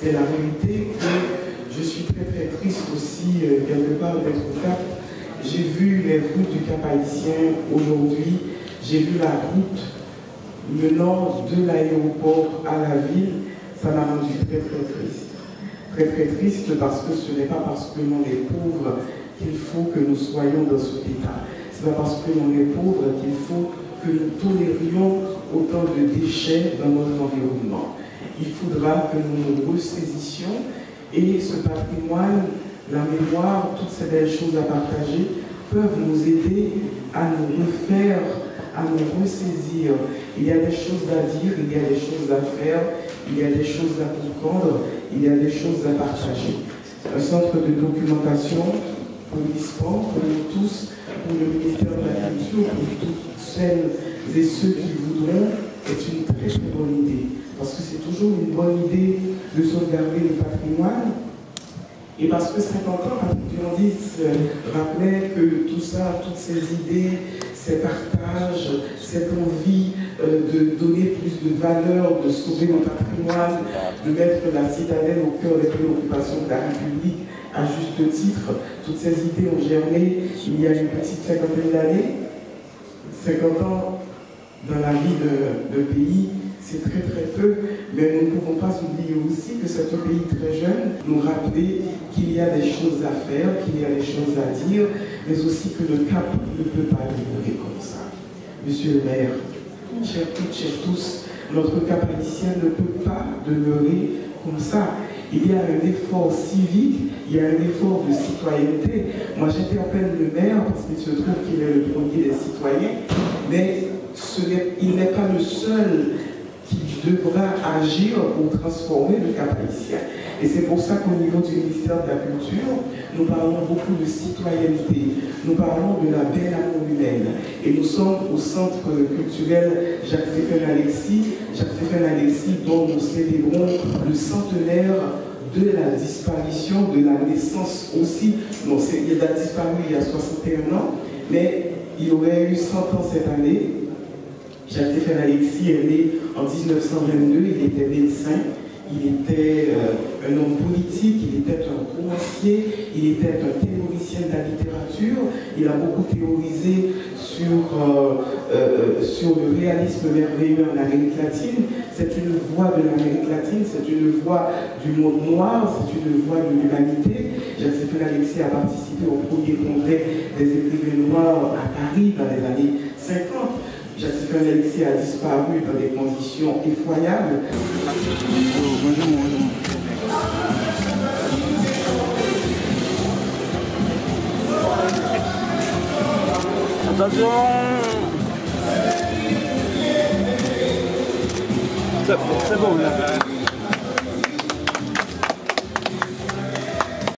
c'est la vérité que je suis très très triste aussi, quelque part, d'être au Cap. J'ai vu les routes du Cap Haïtien aujourd'hui, j'ai vu la route menant de l'aéroport à la ville, ça m'a rendu très très triste. Très très triste parce que ce n'est pas parce que l'on est pauvre qu'il faut que nous soyons dans cet état. Ce n'est pas parce que l'on est pauvre qu'il faut que nous tolérions autant de déchets dans notre environnement. Il faudra que nous nous ressaisissions et ce patrimoine, la mémoire, toutes ces belles choses à partager peuvent nous aider à nous refaire, à nous ressaisir. Il y a des choses à dire, il y a des choses à faire, il y a des choses à comprendre, il y a des choses à partager. Un centre de documentation pour l'ISPAN, pour nous tous, pour le ministère de la Culture, pour toutes celles et ceux qui voudront, est une très très bonne idée. Parce que c'est toujours une bonne idée de sauvegarder le patrimoine. Et parce que 50 ans, Patrick Durandis rappelait que tout ça, toutes ces idées, ces partages, cette envie de donner plus de valeur, de sauver le patrimoine, de mettre la citadelle au cœur des préoccupations de la République, à juste titre, toutes ces idées ont germé il y a une petite cinquantaine d'années. 50 ans dans la vie de pays, c'est très très peu, mais nous ne pouvons pas oublier aussi que c'est un pays très jeune, nous rappeler qu'il y a des choses à faire, qu'il y a des choses à dire, mais aussi que le Cap ne peut pas demeurer comme ça. Monsieur le maire, chers toutes, chers tous, notre Cap haïtien ne peut pas demeurer comme ça. Il y a un effort civique, il y a un effort de citoyenneté. Moi j'interpelle le maire parce qu'il se trouve qu'il est le premier des citoyens, mais il n'est pas le seul qui devra agir pour transformer le Cap haïtien. Et c'est pour ça qu'au niveau du ministère de la Culture, nous parlons beaucoup de citoyenneté, nous parlons de la belle amour humaine. Et nous sommes au centre culturel Jacques-Stéphane Alexis, dont nous célébrons le centenaire de la disparition, de la naissance aussi. Non, il a disparu il y a 61 ans, mais il aurait eu 100 ans cette année. Jacques-Stéphane Alexis est né en 1922, il était médecin, il était un homme politique, il était un romancier, il était un théoricien de la littérature, il a beaucoup théorisé sur le réalisme merveilleux en Amérique latine. C'est une voix de l'Amérique latine, c'est une voix du monde noir, c'est une voix de l'humanité. Jacques-Stéphane Alexis a participé au premier congrès des écrivains noirs à Paris dans les années 50. Jacques-Stéphane Alexis a disparu dans des conditions effroyables. Attention! C'est bon, là.